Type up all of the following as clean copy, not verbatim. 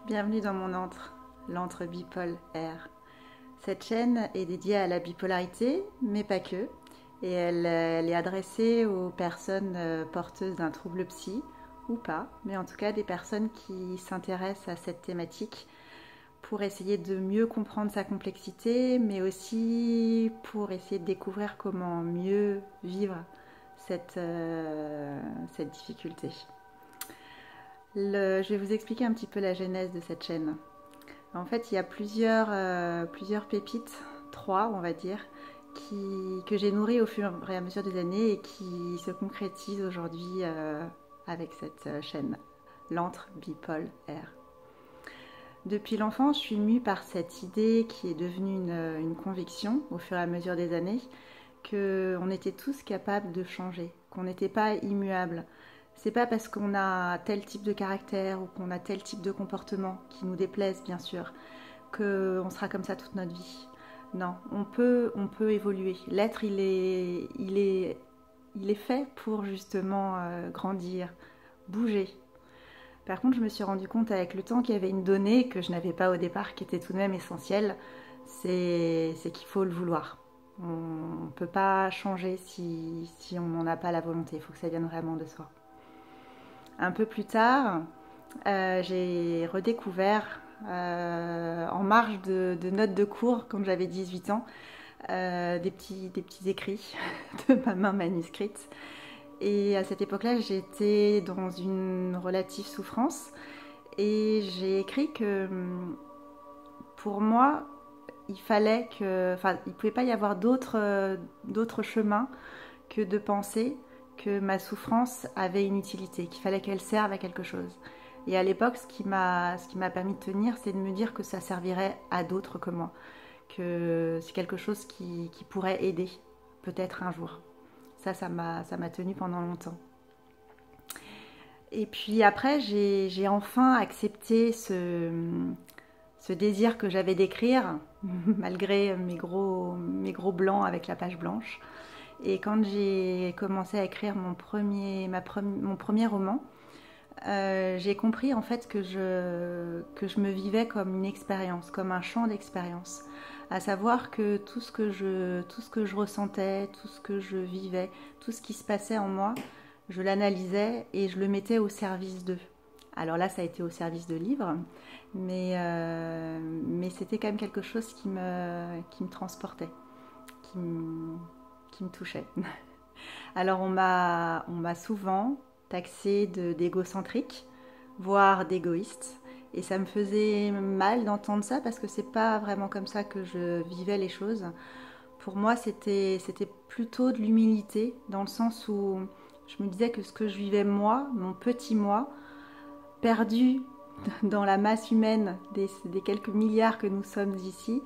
Bienvenue dans mon antre, l'antre bipolaire. Cette chaîne est dédiée à la bipolarité, mais pas que. Et elle est adressée aux personnes porteuses d'un trouble psy, ou pas, mais en tout cas des personnes qui s'intéressent à cette thématique pour essayer de mieux comprendre sa complexité, mais aussi pour essayer de découvrir comment mieux vivre cette difficulté. Je vais vous expliquer un petit peu la genèse de cette chaîne. En fait, il y a plusieurs pépites, 3 on va dire, que j'ai nourries au fur et à mesure des années et qui se concrétisent aujourd'hui avec cette chaîne, l'antre bipolaire. Depuis l'enfance, je suis mue par cette idée qui est devenue une conviction au fur et à mesure des années, qu'on était tous capables de changer, qu'on n'était pas immuables. C'est pas parce qu'on a tel type de caractère ou qu'on a tel type de comportement qui nous déplaise, bien sûr, qu'on sera comme ça toute notre vie. Non, on peut évoluer. L'être, il est fait pour justement grandir, bouger. Par contre, je me suis rendu compte avec le temps qu'il y avait une donnée que je n'avais pas au départ, qui était tout de même essentielle, c'est qu'il faut le vouloir. On ne peut pas changer si on n'en a pas la volonté, il faut que ça vienne vraiment de soi. Un peu plus tard, j'ai redécouvert, en marge de notes de cours, quand j'avais 18 ans, des petits écrits de ma main manuscrite. Et à cette époque-là, j'étais dans une relative souffrance et j'ai écrit que pour moi, il ne pouvait pas y avoir d'autre chemin que de penser que ma souffrance avait une utilité, qu'il fallait qu'elle serve à quelque chose. Et à l'époque, ce qui m'a permis de tenir, c'est de me dire que ça servirait à d'autres que moi, que c'est quelque chose qui pourrait aider, peut-être un jour. Ça m'a tenu pendant longtemps. Et puis après, j'ai enfin accepté ce désir que j'avais d'écrire, malgré mes gros blancs avec la page blanche. Et quand j'ai commencé à écrire mon premier roman, j'ai compris en fait que je me vivais comme une expérience, comme un champ d'expérience. À savoir que tout ce que je ressentais, tout ce que je vivais, tout ce qui se passait en moi, je l'analysais et je le mettais au service d'eux. Alors là, ça a été au service de livres, mais c'était quand même quelque chose qui me transportait, qui me touchait. Alors on m'a souvent taxée d'égocentrique, voire d'égoïste. Et ça me faisait mal d'entendre ça parce que c'est pas vraiment comme ça que je vivais les choses. Pour moi, c'était plutôt de l'humilité, dans le sens où je me disais que ce que je vivais moi, mon petit moi, perdu dans la masse humaine des quelques milliards que nous sommes ici,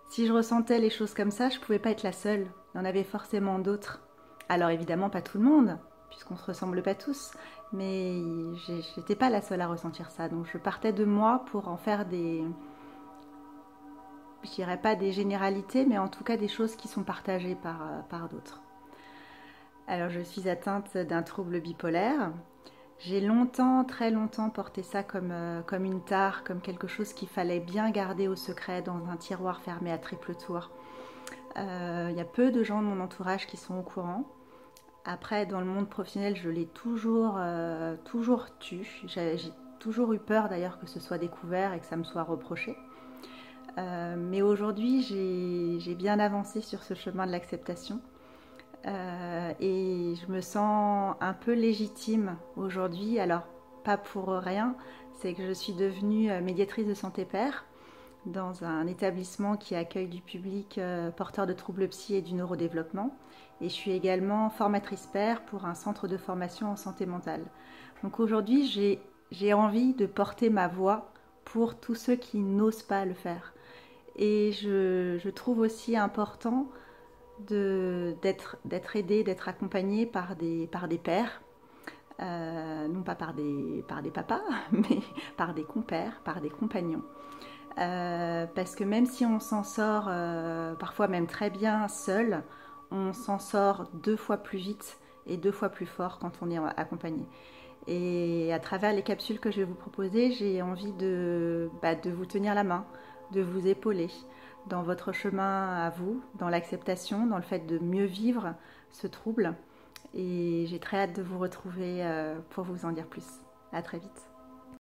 si je ressentais les choses comme ça, je pouvais pas être la seule. Il y en avait forcément d'autres. Alors évidemment pas tout le monde, puisqu'on se ressemble pas tous, mais j'étais pas la seule à ressentir ça. Donc je partais de moi pour en faire je dirais pas des généralités, mais en tout cas des choses qui sont partagées par d'autres. Alors je suis atteinte d'un trouble bipolaire. J'ai très longtemps porté ça comme une tare, comme quelque chose qu'il fallait bien garder au secret dans un tiroir fermé à triple tour. Il y a peu de gens de mon entourage qui sont au courant. Après, dans le monde professionnel, je l'ai toujours tu. J'ai toujours eu peur d'ailleurs que ce soit découvert et que ça me soit reproché. Mais aujourd'hui, j'ai bien avancé sur ce chemin de l'acceptation. Et je me sens un peu légitime aujourd'hui. Alors, pas pour rien, c'est que je suis devenue médiatrice de santé père dans un établissement qui accueille du public porteur de troubles psy et du neurodéveloppement. Et je suis également formatrice père pour un centre de formation en santé mentale. Donc aujourd'hui, j'ai envie de porter ma voix pour tous ceux qui n'osent pas le faire. Et je trouve aussi important d'être aidée, d'être accompagnée par des pairs, non pas par des papas, mais par des compères, par des compagnons. Parce que même si on s'en sort parfois même très bien seul, on s'en sort 2 fois plus vite et 2 fois plus fort quand on est accompagné. Et à travers les capsules que je vais vous proposer, j'ai envie de vous tenir la main, de vous épauler dans votre chemin à vous, dans l'acceptation, dans le fait de mieux vivre ce trouble. Et j'ai très hâte de vous retrouver pour vous en dire plus. À très vite.